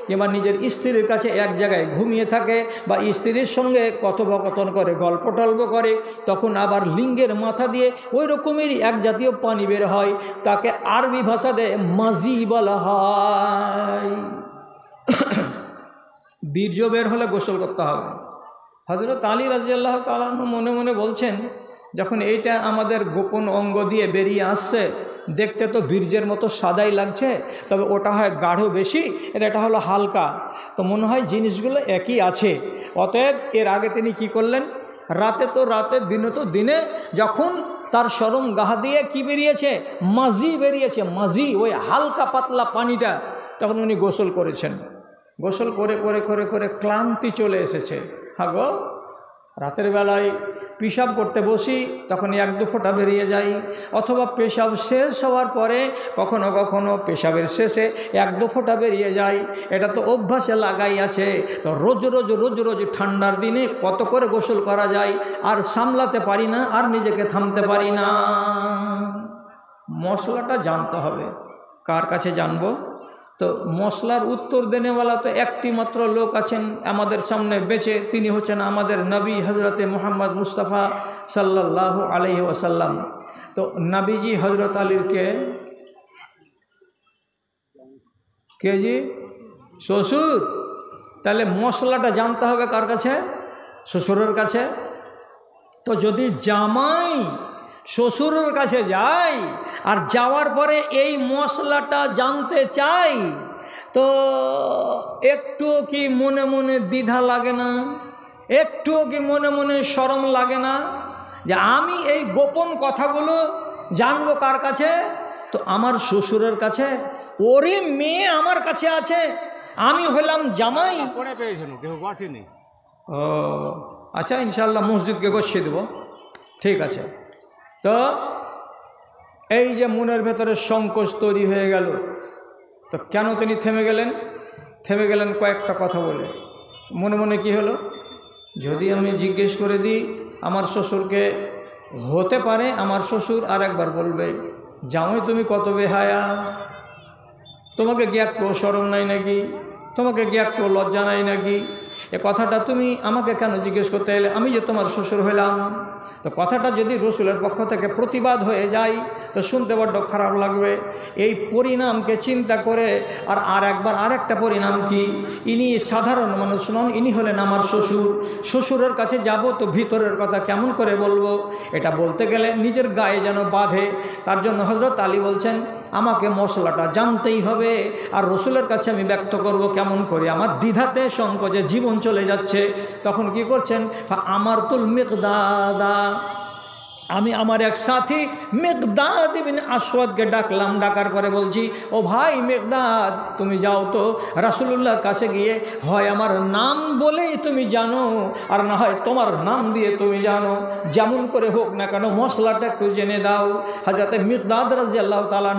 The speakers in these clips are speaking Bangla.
কিংবা নিজের স্ত্রীর কাছে এক জায়গায় ঘুমিয়ে থাকে বা স্ত্রীর সঙ্গে কথোপকথন করে, গল্প টল্প করে, তখন আবার লিঙ্গের মাথা দিয়ে ওই রকমেরই এক জাতীয় পানি বের হয়, তাকে আরবি ভাষাতে মাজি বলা হয়। বীর্য বের হলে গোসল করতে হবে। হযরত আলী রাদিয়াল্লাহু তাআলা আনহু মনে মনে বলছেন, যখন এইটা আমাদের গোপন অঙ্গ দিয়ে বেরিয়ে আসছে, দেখতে তো বীর্যের মতো সাদাই লাগছে, তবে ওটা হয় গাঢ় বেশি, এটা হলো হালকা, তো মনে হয় জিনিসগুলো একই আছে। অতএব এর আগে তিনি কি করলেন, রাতে তো রাতে, দিনে তো দিনে, যখন তার শরম গাহা দিয়ে কি বেরিয়েছে, মাজি বেরিয়েছে, মাজি, ওই হালকা পাতলা পানিটা, তখন উনি গোসল করেছেন। গোসল করে করে করে করে ক্লান্তি চলে এসেছে। হ্যাঁ গো, রাতের বেলায় পেশাব করতে বসি, তখন এক দু ফোঁটা বেরিয়ে যায়, অথবা পেশাব শেষ হওয়ার পরে কখনো কখনো পেশাবের শেষে এক দু ফোঁটা বেরিয়ে যায়। এটা তো অভ্যাসে লাগাই আছে। তো রোজ রোজ রোজ রোজ ঠান্ডার দিনে কত করে গোসল করা যায়, আর সামলাতে পারি না, আর নিজেকে থামতে পারি না। মশলাটা জানতে হবে। কার কাছে জানবো? তো মশলার উত্তর দেনেওয়ালা তো একটি মাত্র লোক আছেন আমাদের সামনে বেঁচে, তিনি হচ্ছেন আমাদের নবী হজরতে মুহাম্মদ মুস্তাফা সাল্লাল্লাহু আলাইহি ওয়াসাল্লাম। তো নবীজি হজরত আলীর কে জি? শ্বশুর। তাহলে মশলাটা জানতে হবে কার কাছে? শ্বশুরের কাছে। তো যদি জামাই শ্বশুরের কাছে যাই আর যাওয়ার পরে এই মশলাটা জানতে চাই, তো একটুও কি মনে মনে দ্বিধা লাগে না? একটুও কি মনে মনে শরম লাগে না যে আমি এই গোপন কথাগুলো জানবো কার কাছে? তো আমার শ্বশুরের কাছে। ওরে মেয়ে আমার কাছে আছে, আমি হলাম জামাই। ও আচ্ছা, ইনশাল্লাহ মসজিদকে গছিয়ে দেবো, ঠিক আছে। তো এই যে মনের ভেতরে সংকোচ তৈরি হয়ে গেল, তো কেন তিনি থেমে গেলেন? থেমে গেলেন কয়েকটা কথা বলে। মনে মনে কি হলো, যদি আমি জিজ্ঞেস করে দিই আমার শ্বশুরকে, হতে পারে আমার শ্বশুর আর একবার বলবে, জামাই তুমি কত বেহায়া, তোমাকে কি একটু শরম নাই নাকি, তোমাকে কি একটু লজ্জা নাই নাকি, এ কথাটা তুমি আমাকে কেন জিজ্ঞেস করতে এলে, আমি যে তোমার শ্বশুর হইলাম। তো কথাটা যদি রসুলের পক্ষ থেকে প্রতিবাদ হয়ে যায় তো শুনতে বড্ড খারাপ লাগবে। এই পরিণামকে চিন্তা করে আর একবার আরেকটা পরিণাম কি, ইনি সাধারণ মানুষ নন, ইনি হলেন আমার শ্বশুর। শ্বশুরের কাছে যাব তো ভিতরের কথা কেমন করে বলবো, এটা বলতে গেলে নিজের গায়ে যেন বাঁধে। তার জন্য হযরত আলী বলছেন, আমাকে মশলাটা জানতেই হবে, আর রসুলের কাছে আমি ব্যক্ত করব কেমন করে, আমার দ্বিধাতে সংকোচে জীবন চলে যাচ্ছে। তখন কি করছেন, আমার তুল মিকদাদা, আমি আমার এক সাথী মিকদাদ ইবনে আসওয়াদকে ডাকলাম। ডাকার পরে বলছি, ও ভাই মিকদাদ, তুমি যাও তো রাসূলুল্লাহর কাছে গিয়ে হয় আমার নাম বলেই তুমি জানো, আর না হয় তোমার নাম দিয়ে তুমি জানো, যেমন করে হোক না কেন মশলাটা একটু জেনে দাও। হযরত মিকদাদ রাদিয়াল্লাহু তাআলা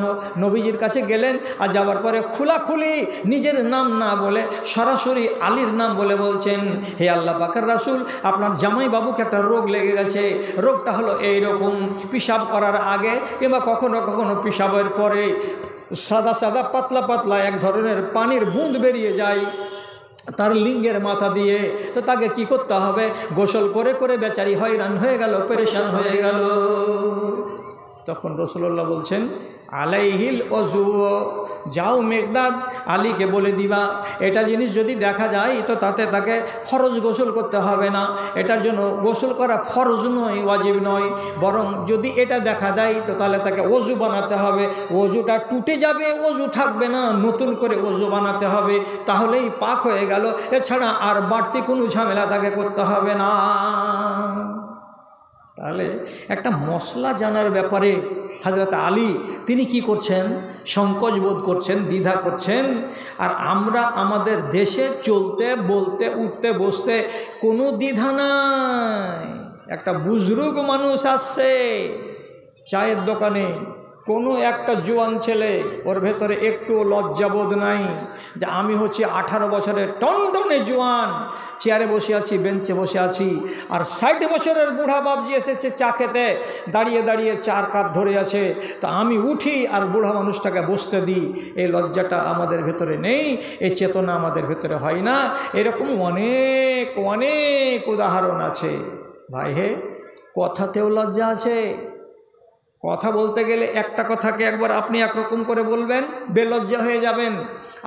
নবীজির কাছে গেলেন, আর যাওয়ার পরে খোলাখুলি নিজের নাম না বলে সরাসরি আলীর নাম বলে বলছেন, হে আল্লাহ পাকের রাসূল, আপনার জামাই বাবুকে একটা রোগ লেগে গেছে। রোগটা হলো এইরকম, পেশাব করার আগে কিংবা কখনো কখনো পেশাবের পরে সাদা সাদা পাতলা পাতলা এক ধরনের পানির বুঁদ বেরিয়ে যায় তার লিঙ্গের মাথা দিয়ে। তো তাকে কি করতে হবে, গোসল করে করে বেচারি হয়রান হয়ে গেল, পেরেশান হয়ে গেল। তখন রাসূলুল্লাহ বলছেন, আলাইহিল ওযু, যাও মিকদাদ, আলীকে বলে দিবা এটা জিনিস যদি দেখা যায় তো তাকে ফরজ গোসল করতে হবে না, এটার জন্য গোসল করা ফরজ নয়, ওয়াজিব নয়, বরং যদি এটা দেখা যায় তো তাহলে তাকে ওযু বানাতে হবে। ওযুটা টুটে যাবে, ওযু থাকবে না, নতুন করে ওযু বানাতে হবে, তাহলেই পাক হয়ে গেল। এছাড়া আর বাড়তি কোনো ঝামেলা তাকে করতে হবে না। তাহলে একটা মশলা জানার ব্যাপারে হযরত আলী তিনি কি করছেন, সংকোচ বোধ করছেন, দ্বিধা করছেন। আর আমরা আমাদের দেশে চলতে বলতে উঠতে বসতে কোনো দ্বিধা নাই। একটা বুজরুগ মানুষ আসছে চায়ের দোকানে, কোনো একটা জোয়ান ছেলে ওর ভেতরে একটু লজ্জাবোধ নাই যে আমি হচ্ছি 18 বছরের টনটনে জোয়ান, চেয়ারে বসে আছি, বেঞ্চে বসে আছি, আর 60 বছরের বুড়া বাবজি এসেছে চা খেতে, দাঁড়িয়ে দাঁড়িয়ে চার কাপ ধরে আছে, তো আমি উঠি আর বুড়া মানুষটাকে বসতে দিই। এই লজ্জাটা আমাদের ভেতরে নেই, এই চেতনা আমাদের ভেতরে হয় না। এরকম অনেক অনেক উদাহরণ আছে ভাই। হে, কথাতেও লজ্জা আছে। কথা বলতে গেলে একটা কথাকে একবার আপনি একরকম করে বলবেন, বেলজ্জা হয়ে যাবেন,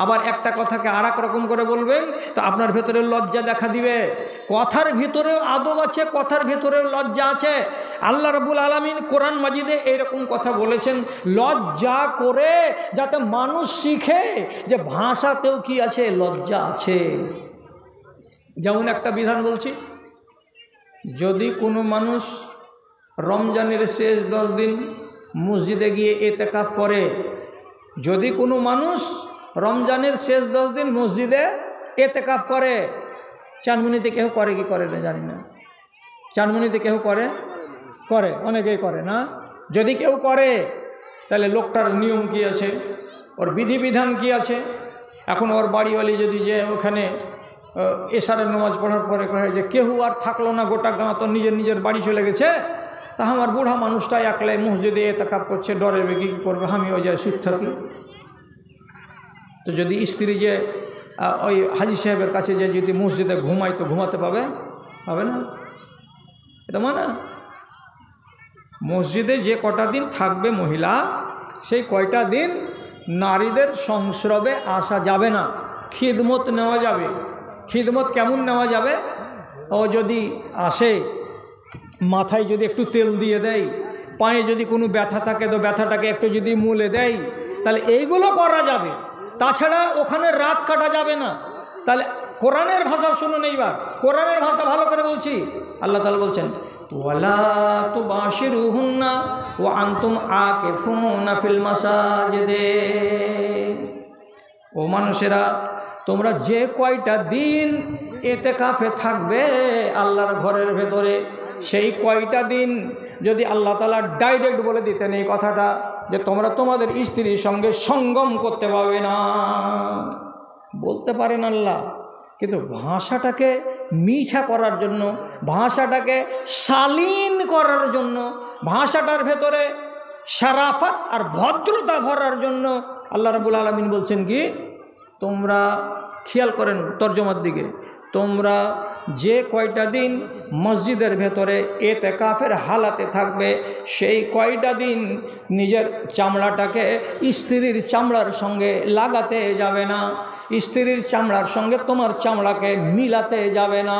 আবার একটা কথাকে আর এক রকম করে বলবেন, তো আপনার ভেতরে লজ্জা দেখা দিবে। কথার ভিতরেও আদব আছে, কথার ভিতরেও লজ্জা আছে। আল্লাহ রাব্বুল আলামিন কোরআন মাজিদে এইরকম কথা বলেছেন লজ্জা করে, যাতে মানুষ শিখে যে ভাষাতেও কি আছে, লজ্জা আছে। যেমন একটা বিধান বলছি, যদি কোনো মানুষ রমজানের শেষ 10 দিন মসজিদে গিয়ে এতেকাফ করে, যদি কোনো মানুষ রমজানের শেষ 10 দিন মসজিদে এতেকাফ করে, চানমুনিতে কেউ করে কি করে না জানি না, চানমুনিতে কেউ করে করে অনেকেই করে না। যদি কেউ করে তাহলে লোকটার নিয়ম কি আছে, ওর বিধিবিধান কি আছে। এখন ওর বাড়িওয়ালি যদি যে ওখানে এশারের নামাজ পড়ার পরে কহে যে কেউ আর থাকলো না, গোটা গাঁ তো নিজের নিজের বাড়ি চলে গেছে, তা আমার বুড়া মানুষটা একলাই মসজিদে এতেকাফ করছে, ডরে বেগে কী করবে, আমিও যাই শুধ থাকি। তো যদি স্ত্রী যে ওই হাজি সাহেবের কাছে যে যদি মসজিদে ঘুমাই, তো ঘুমাতে পাবে না, এটা মানে মসজিদে যে কটা দিন থাকবে মহিলা, সেই কয়টা দিন নারীদের সংস্রবে আসা যাবে না, খিদমত নেওয়া যাবে। খিদমত কেমন নেওয়া যাবে? ও যদি আসে, মাথায় যদি একটু তেল দিয়ে দেয়, পায়ে যদি কোনো ব্যথা থাকে তো ব্যথাটাকে একটু যদি মুলে দেয়, তাহলে এইগুলো করা যাবে। তাছাড়া ওখানে রাত কাটা যাবে না। তাহলে কোরআনের ভাষা শুনুন, এইবার কোরআনের ভাষা ভালো করে বলছি। আল্লাহ তাআলা বলছেন ওয়ালা তুবাশিরুহুন্না ওয়া আনতুম আকিফুনা ফিল মাসাজিদে। ও মানুষেরা, তোমরা যে কয়টা দিন এতেকাফে থাকবে আল্লাহর ঘরের ভেতরে, সেই কয়টা দিন যদি আল্লাহ তাআলা ডাইরেক্ট বলে দিতেন এই কথাটা যে তোমরা তোমাদের স্ত্রীর সঙ্গে সঙ্গম করতে পারবে না, বলতে পারেন আল্লাহ, কিন্তু ভাষাটাকে মিঠা করার জন্য, ভাষাটাকে শালীন করার জন্য, ভাষাটার ভেতরে শারাফাত আর ভদ্রতা ভরার জন্য আল্লাহ রাব্বুল আলামিন বলছেন কি, তোমরা খেয়াল করেন তর্জমার দিকে, তোমরা যে কয়টা দিন মসজিদের ভেতরে এতেকাফের হালাতে থাকবে, সেই কয়টা দিন নিজের চামড়াটাকে স্ত্রীর চামড়ার সঙ্গে লাগাতে যাবে না, স্ত্রীর চামড়ার সঙ্গে তোমার চামড়াকে মিলাতে যাবে না।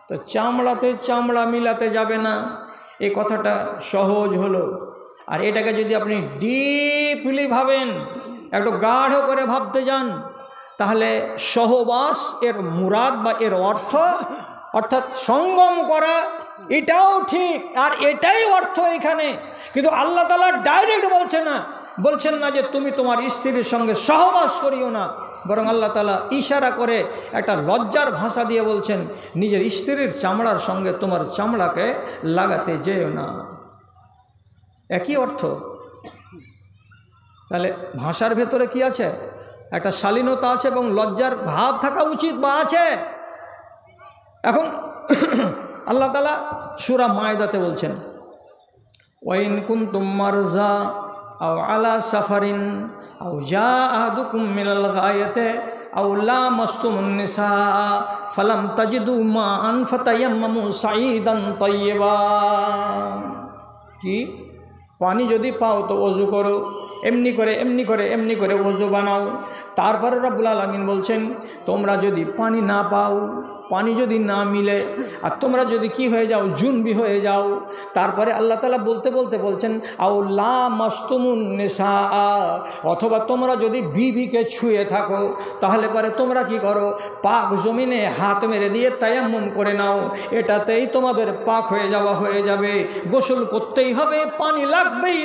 তো চামড়াতে চামড়া মিলাতে যাবে না, এই কথাটা সহজ হলো। আর এটাকে যদি আপনি ডিপলি ভাবেন, একটু গাঢ় করে ভাবতে যান, তাহলে সহবাস এর মুরাদ বা এর অর্থ, অর্থাৎ সঙ্গম করা, এটাও ঠিক, আর এটাই অর্থ এখানে। কিন্তু আল্লাহ তাআলা ডাইরেক্ট বলছেন না যে তুমি তোমার স্ত্রীর সঙ্গে সহবাস করিও না, বরং আল্লাহ তাআলা ইশারা করে একটা লজ্জার ভাষা দিয়ে বলছেন নিজের স্ত্রীর চামড়ার সঙ্গে তোমার চামড়াকে লাগাতে যেও না। একই অর্থ। তাহলে ভাষার ভেতরে কি আছে? একটা শালীনতা আছে এবং লজ্জার ভাব থাকা উচিত বা আছে। এখন আল্লাহ তাআলা সূরা মায়দাতে বলছেন ওয়াইন কুনতুম মারজা আও আলা সাফারিন আও জা আহাদুকুম মিনাল গায়াতি আও লামাসতুমুন নিসা ফালাম তাজিদু মাআন ফাতায়াম্মামু সাঈদান তাইয়্যিবা। কি পানি যদি পাও তো ওযু করো, এমনি করে ওযু বানাও। তারপরে রব্বুল আলামিন বলছেন তোমরা যদি পানি না পাও, পানি যদি না মিলে, আর তোমরা যদি কি হয়ে যাও, জুনবি হয়ে যাও, তারপরে আল্লাহ তাআলা বলতে বলছেন আও লামাসতুমুন নিসা, অথবা তোমরা যদি বিবিকে ছুঁয়ে থাকো, তাহলে পরে তোমরা কি করো, পাক জমিনে হাত মেরে দিয়ে তায়াম্মুম করে নাও, এটাতেই তোমাদের পাক হয়ে যাবে। গোসল করতেই হবে, পানি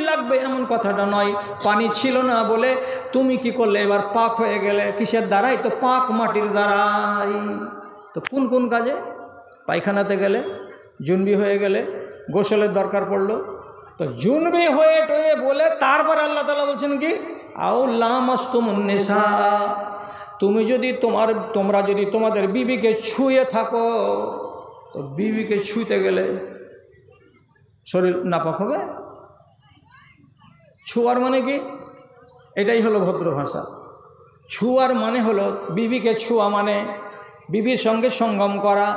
লাগবে এমন কথাটা নয়। পানি ছিল না বলে তুমি কি করলে, এবার পাক হয়ে গেলে, কিসের দ্বারাই? তো পাক মাটির দ্বারাই। তো কোন কাজে? পায়খানাতে গেলে, জুনবি হয়ে গেলে, গোসলের দরকার পড়লো, তো জুনবি হয়ে টয়ে বলে তারপর আল্লাহ তাআলা বলছেন কি, আও লামাসতুমুন নিসা, তোমরা যদি তোমাদের বিবিকে ছুঁয়ে থাকো, তো বিবিকে ছুঁতে গেলে শরীর নাপাক হবে। ছুঁয়ার মানে কি? এটাই হলো ভদ্র ভাষা। ছুঁয়ার মানে হলো বিবিকে ছুঁয়া মানে বিবির সঙ্গে সঙ্গম করা।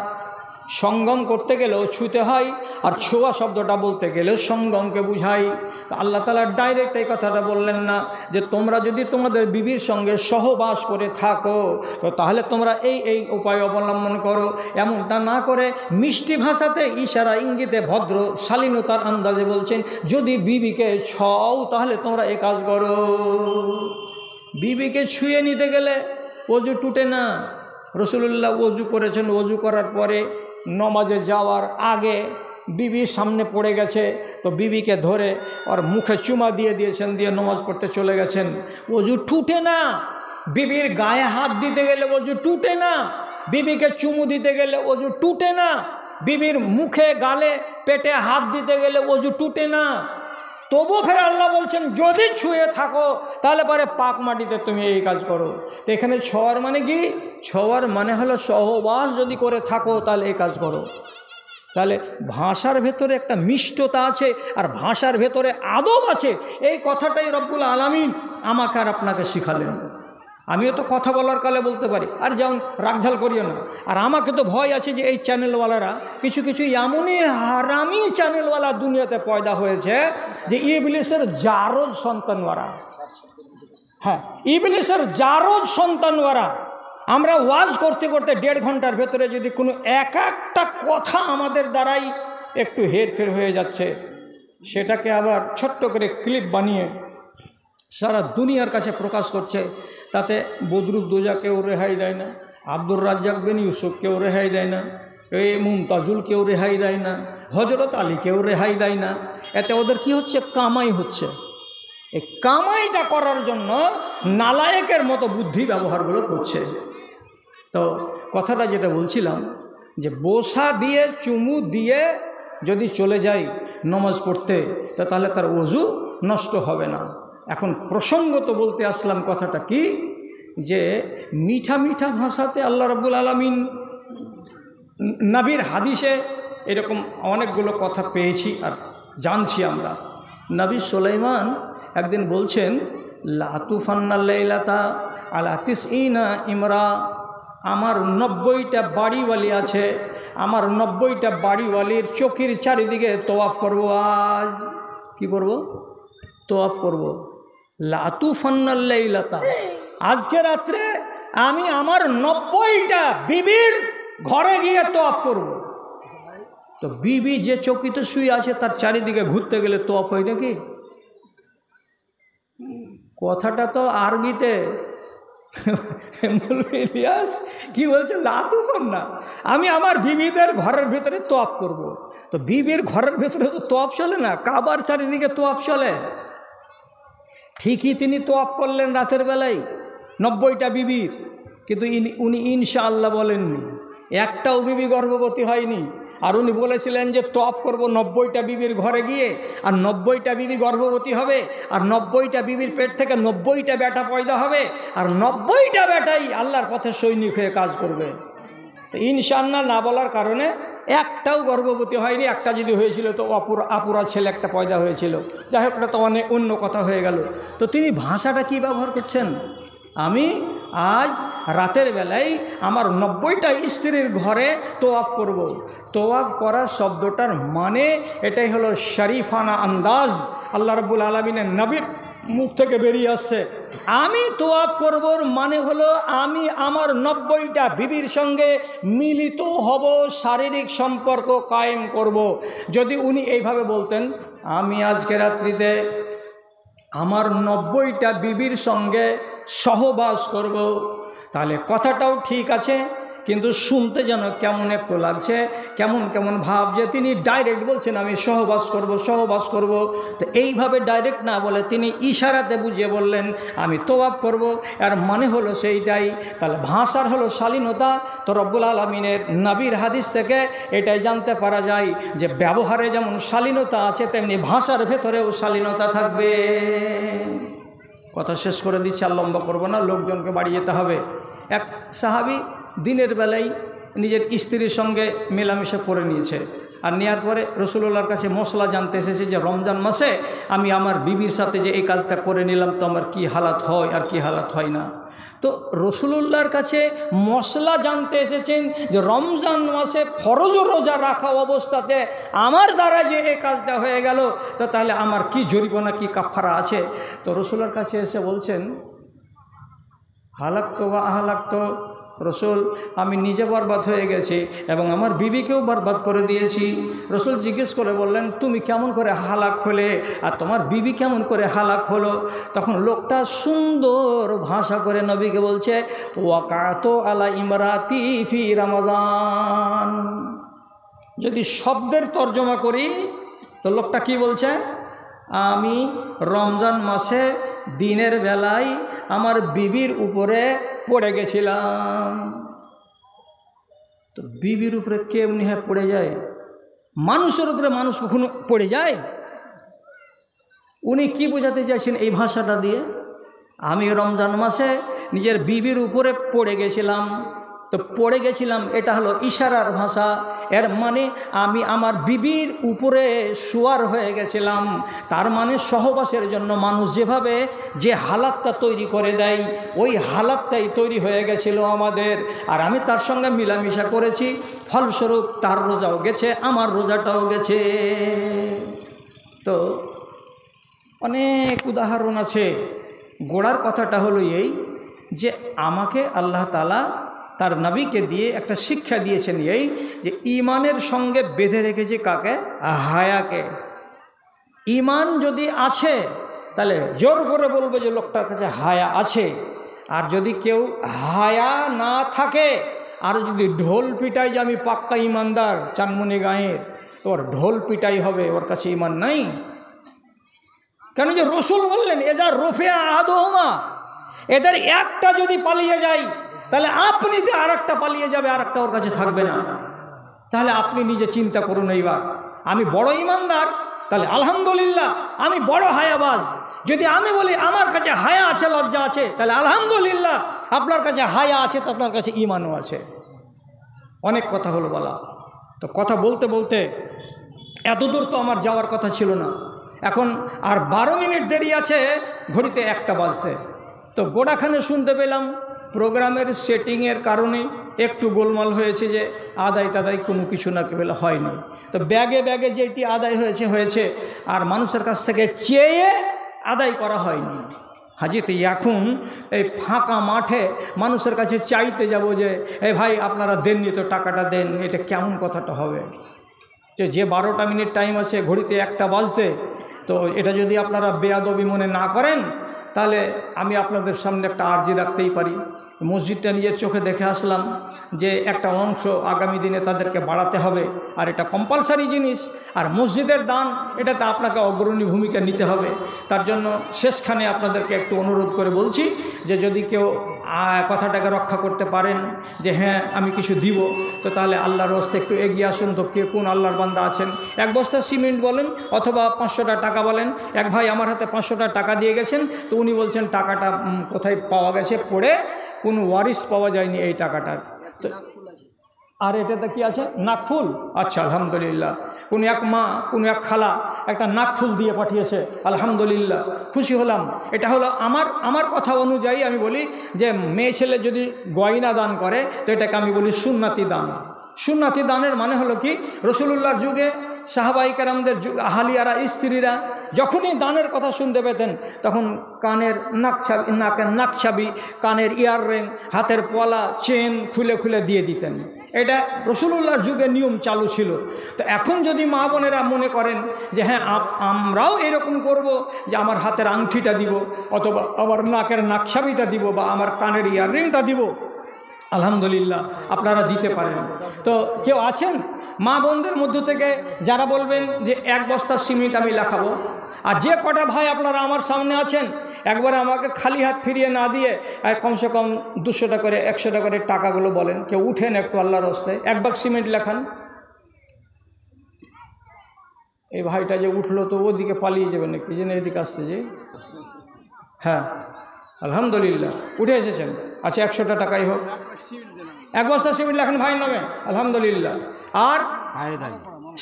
সঙ্গম করতে গেলেও ছুঁতে হয়, আর ছোঁয়া শব্দটা বলতে গেলেও সঙ্গমকে বুঝাই। তো আল্লাহ তাআলা ডাইরেক্ট এই কথাটা বললেন না যে তোমরা যদি তোমাদের বিবির সঙ্গে সহবাস করে থাকো তো তাহলে তোমরা এই উপায় অবলম্বন করো, এমনটা না করে মিষ্টি ভাষাতে ইশারা ইঙ্গিতে ভদ্র শালীনতার আন্দাজে বলছেন যদি বিবিকে ছও তাহলে তোমরা এই কাজ করো। বিবিকে ছুঁয়ে নিতে গেলে ওযু টুটে না। রাসূলুল্লাহ ওযু করেছেন, ওযু করার পরে নমাজে যাওয়ার আগে বিবির সামনে পড়ে গেছে, তো বিবিকে ধরে ওর মুখে চুমা দিয়ে দিয়েছেন, দিয়ে নমাজ পড়তে চলে গেছেন। ওযু টুটে না। বিবির গায়ে হাত দিতে গেলে ওযু টুটে না। বিবিকে চুমু দিতে গেলে ওযু টুটে না। বিবির মুখে গালে পেটে হাত দিতে গেলে ওযু টুটে না। তবু ফের আল্লাহ বলছেন যদি ছুঁয়ে থাকো তাহলে পরে পাক মাটিতে তুমি এই কাজ করো। তো এখানে ছোঁয়ার মানে কি? ছোঁয়ার মানে হলো সহবাস যদি করে থাকো তাহলে এই কাজ করো। তাহলে ভাষার ভেতরে একটা মিষ্টতা আছে, আর ভাষার ভেতরে আদব আছে। এই কথাটাই রব্বুল আলামিন আমাকে আর আপনাকে শিখালেন। আমিও তো কথা বলার কালে বলতে পারি, আর যেমন রাগঝাল করিও না। আর আমাকে তো ভয় আছে যে এই চ্যানেলওয়ালারা কিছু এমনই হারামি চ্যানেলওয়ালা দুনিয়াতে পয়দা হয়েছে যে ইবলিসের জারজ সন্তানওয়ারা। হ্যাঁ, ইবলিসের জারজ সন্তানওয়ারা। আমরা ওয়াজ করতে করতে 1.5 ঘন্টার ভেতরে যদি কোনো একটা কথা আমাদের দ্বারাই একটু হেরফের হয়ে যাচ্ছে, সেটাকে আবার ছোট্ট করে ক্লিপ বানিয়ে সারা দুনিয়ার কাছে প্রকাশ করছে, তাতে বদরুদ্দোজা কেউ রেহাই দেয় না, আব্দুর রাজ্জাক বিন ইউসুফ কেউ রেহাই দেয় না, এই মুমতাজুল কেউ রেহাই দেয় না, হজরত আলী কেউ রেহাই দেয় না। এতে ওদের কি হচ্ছে? কামাই হচ্ছে। এই কামাইটা করার জন্য নালায়েকের মতো বুদ্ধি ব্যবহারগুলো করছে। তো কথাটা যেটা বলছিলাম যে বসা দিয়ে চুমু দিয়ে যদি চলে যাই নমাজ পড়তে তো তাহলে তার ওযু নষ্ট হবে না। এখন প্রসঙ্গত বলতে আসলাম কথাটা কি, যে মিঠা মিঠা ভাষাতে আল্লাহ রাব্বুল আলামিন নবীর হাদিসে এরকম অনেকগুলো কথা পেয়েছি আর জানছি আমরা। নবী সুলাইমান একদিন বলছেন লা তুফান্নাল লাইলাতা আলা তিসঈনা ইমরা, আমার 90টা বাড়িওয়ালি আছে, আমার 90টা বাড়িওয়ালির চোখের চারিদিকে তোয়াফ করব। আজ কি করব? তোয়াফ করব। লা তুফান্নাল লাইলাতা, আজকে রাত্রে আমি আমার 90টা বিবির ঘরে গিয়ে তোয়াফ করব। তো বিবি যে চৌকিতে শুয়ে আছে তার চারিদিকে ঘুরতে গেলে তোয়াফ হয় নাকি? কথাটা তো আরবিতে। মৌলভী ইলিয়াস কি বলছে? লা তুফান্না, আমি আমার বিবিদের ঘরের ভেতরে তোয়াফ করব। তো বিবির ঘরের ভেতরে তো তোয়াফ চলে না, কাবার চারিদিকে তোয়াফ চলে। ঠিকই তিনি তোয়াফ করলেন রাতের বেলায় 90টা বিবির, কিন্তু উনি ইনশাআল্লাহ বলেননি, একটাও বিবি গর্ভবতী হয়নি। আর উনি বলেছিলেন যে তোয়াফ করব 90টা বিবির ঘরে গিয়ে, আর 90টা বিবি গর্ভবতী হবে, আর 90টা বিবির পেট থেকে 90টা বেটা পয়দা হবে, আর 90টা বেটাই আল্লাহর পথে সৈনিক হয়ে কাজ করবে। তো ইনশাআল্লাহ না বলার কারণে একটাও গর্ভবতী হয়নি। একটা যদি হয়েছিল তো আপুরা ছেলে একটা পয়দা হয়েছিল। যাই হোক, এটা তো অনেক অন্য কথা হয়ে গেল। তো তিনি ভাষাটা কি ব্যবহার করছেন? আমি আজ রাতের বেলায় আমার 90টা স্ত্রীর ঘরে তোয়াফ করব। তোয়াফ করা শব্দটার মানে এটাই হলো শরীফানা আন্দাজ, আল্লাহ রাব্বুল আলামিনের নবীর মুখ থেকে বেরিয়ে আসছে। আমি তোয়াফ করবর মানে হলো আমি আমার 90টা বিবির সঙ্গে মিলিত হব, শারীরিক সম্পর্ক কায়েম করব। যদি উনি এইভাবে বলতেন আমি আজকে রাত্রিতে আমার 90টা বিবির সঙ্গে সহবাস করব, তাহলে কথাটাও ঠিক আছে, কিন্তু শুনতে যেন কেমন একটু লাগছে, কেমন কেমন ভাব, যে তিনি ডাইরেক্ট বলছেন আমি সহবাস করব সহবাস করব। তো এইভাবে ডাইরেক্ট না বলে তিনি ইশারাতে বুঝিয়ে বললেন আমি তওয়াফ করব, আর মানে হলো সেইটাই। তাহলে ভাষার হলো শালীনতা। তো রব্বুল আলামিনের নবীর হাদিস থেকে এটাই জানতে পারা যায় যে ব্যবহারে যেমন শালীনতা আছে তেমনি ভাষার ভেতরেও শালীনতা থাকবে। কথা শেষ করে দিচ্ছি, আর লম্বা করবো না, লোকজনকে বাড়ি যেতে হবে। এক সাহাবী দিনের বেলায় নিজের স্ত্রীর সঙ্গে মেলামেশা করে নিয়েছে, আর নেওয়ার পরে রসুলুল্লাহর কাছে মশলা জানতে এসেছে যে রমজান মাসে আমি আমার বিবির সাথে যে এই কাজটা করে নিলাম তো আমার কী হালাত হয় আর কী হালাত হয় না। তো রসুলুল্লাহর কাছে মশলা জানতে এসেছেন যে রমজান মাসে ফরজ রোজা রাখা অবস্থাতে আমার দ্বারা যে এই কাজটা হয়ে গেল, তো তাহলে আমার কি জরিমানা কি কাফারা আছে। তো রসুলের কাছে এসে বলছেন হালাক্ত বা আহালাক্ত, রসুল আমি নিজে বরবাদ হয়ে গেছি এবং আমার বিবিকেও বরবাদ করে দিয়েছি। রসুল জিজ্ঞেস করে বললেন তুমি কেমন করে হালাক হলে আর তোমার বিবি কেমন করে হালাক হলো। তখন লোকটা সুন্দর ভাষা করে নবীকে বলছে ওয়াকাতো আলা ইমরাতি ফি রমজান। যদি শব্দের তর্জমা করি তো লোকটা কি বলছে, আমি রমজান মাসে দিনের বেলায় আমার বিবির উপরে পড়ে গেছিলাম। তো বিবির উপরে কেমনি হয় পড়ে যায়? মানুষের উপরে মানুষ কখনো পড়ে যায়? উনি কি বোঝাতে চাইছেন এই ভাষাটা দিয়ে? আমি রমজান মাসে নিজের বিবির উপরে পড়ে গেছিলাম। তো পড়ে গেছিলাম এটা হলো ইশারার ভাষা, এর মানে আমি আমার বিবির উপরে শোয়ার হয়ে গেছিলাম। তার মানে সহবাসের জন্য মানুষ যেভাবে যে হালাতটা তৈরি করে দেয় ওই হালাতটাই তৈরি হয়ে গেছিল আমাদের, আর আমি তার সঙ্গে মিলামিশা করেছি, ফলস্বরূপ তার রোজাও গেছে আমার রোজাটাও গেছে। তো অনেক উদাহরণ আছে। গোড়ার কথাটা হলো এই যে আমাকে আল্লাহ তাআলা তার নবীকে দিয়ে একটা শিক্ষা দিয়েছেন এই যে ইমানের সঙ্গে বেঁধে রেখেছে কাকে? হায়াকে। ইমান যদি আছে তাহলে জোর করে বলবে যে লোকটার কাছে হায়া আছে, আর যদি কেউ হায়া না থাকে আর যদি ঢোল পিটাই যে আমি পাক্কা ইমানদার চানমুনি গাঁয়ের, তো ওর ঢোল পিটাই হবে, ওর কাছে ইমান নাই। কেন যে রসুল বললেন এজা রফিয়া আহাদুহুমা, এদের একটা যদি পালিয়ে যায় তাহলে আপনি তো আর একটা পালিয়ে যাবে, আর একটা ওর কাছে থাকবে না। তাহলে আপনি নিজে চিন্তা করুন, এইবার আমি বড় ইমানদার তাহলে আলহামদুলিল্লাহ, আমি বড় হায়াবাজ। যদি আমি বলি আমার কাছে হায়া আছে লজ্জা আছে তাহলে আলহামদুলিল্লাহ, আপনার কাছে হায়া আছে তো আপনার কাছে ইমানও আছে। অনেক কথা হলো বলা, তো কথা বলতে বলতে এতদূর তো আমার যাওয়ার কথা ছিল না। এখন আর 12 মিনিট দেরি আছে ঘড়িতে 1টা বাজতে। তো গোড়াখানে শুনতে পেলাম প্রোগ্রামের সেটিংয়ের কারণে একটু গোলমাল হয়েছে, যে আদায় টাদায় কোনো কিছু না কেবল হয়নি। তো ব্যাগে ব্যাগে যেটি আদায় হয়েছে আর মানুষের কাছ থেকে চেয়ে আদায় করা হয়নি। হাজিতে এখন এই ফাঁকা মাঠে মানুষের কাছে চাইতে যাব যে এই ভাই আপনারা দেননি তো টাকাটা দেন, এটা কেমন কথাটা হবে? যে 12টা মিনিট টাইম আছে ঘড়িতে 1টা বাজতে, তো এটা যদি আপনারা বেয়াদবি মনে না করেন তাহলে আমি আপনাদের সামনে একটা আর্জি রাখতেই পারি। মসজিদটা নিজের চোখে দেখে আসলাম যে একটা অংশ আগামী দিনে তাদেরকে বাড়াতে হবে, আর এটা কম্পালসারি জিনিস। আর মসজিদের দান এটাতে আপনাকে অগ্রণী ভূমিকা নিতে হবে। তার জন্য শেষখানে আপনাদেরকে একটু অনুরোধ করে বলছি যে যদি কেউ কথাটাকে রক্ষা করতে পারেন যে হ্যাঁ আমি কিছু দিব, তো তাহলে আল্লাহর রাস্তে একটু এগিয়ে আসুন। তো কে কোন আল্লাহর বান্দা আছেন, 1 বস্তা সিমেন্ট বলেন অথবা 500টা টাকা বলেন। এক ভাই আমার হাতে 500টা টাকা দিয়ে গেছেন, তো উনি বলছেন টাকাটা কোথায় পাওয়া গেছে, পড়ে কোনো ওয়ারিশ পাওয়া যায়নি এই টাকাটার। তো আর এটাতে কি আছে? নাকফুল। আচ্ছা আলহামদুলিল্লাহ। কোনো এক মা কোনো এক খালা একটা নাকফুল দিয়ে পাঠিয়েছে, আলহামদুলিল্লাহ, খুশি হলাম। এটা হলো আমার কথা অনুযায়ী আমি বলি যে মেয়ে ছেলে যদি গয়না দান করে তো এটাকে আমি বলি সুন্নাতি দান। সুন্নাতি দানের মানে হলো কি, রসুলুল্লাহর যুগে সাহাবাই কেরামদের আহালিয়ারা স্ত্রীরা যখনই দানের কথা শুনতে পেতেন তখন কানের নাকছাবি, কানের ইয়াররিং, হাতের পলা, চেন খুলে খুলে দিয়ে দিতেন। এটা রসুলুল্লাহর যুগে নিয়ম চালু ছিল। তো এখন যদি মা বোনেরা মনে করেন যে হ্যাঁ আমরাও এরকম করব, যে আমার হাতের আংটিটা দিব অথবা আমার নাকের নাকছাবিটা দিব বা আমার কানের ইয়াররিংটা দিব, আলহামদুলিল্লাহ আপনারা দিতে পারেন। তো কেউ আছেন মা বোনদের মধ্য থেকে যারা বলবেন যে 1 বস্তা সিমেন্ট আমি লেখাবো? আর যে কটা ভাই আপনারা আমার সামনে আছেন, একবারে আমাকে খালি হাত ফিরিয়ে না দিয়ে কমসে কম 200 টাকা করে 100 টাকা করে টাকাগুলো বলেন। কেউ উঠেন একটু আল্লাহর রাস্তায়, 1 বাগ সিমেন্ট লেখান। এই ভাইটা যে উঠলো তো ওদিকে পালিয়ে যাবেন নাকি, যেন এদিকে আসছে যে? হ্যাঁ আলহামদুলিল্লাহ উঠে এসেছেন। আচ্ছা 100টা টাকাই হোক, 1 বস্তা সিমেন্ট লেখান ভাইয়ের নামে, আলহামদুলিল্লাহ। আর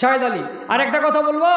শাহেদ আলী, আর একটা কথা বলবো,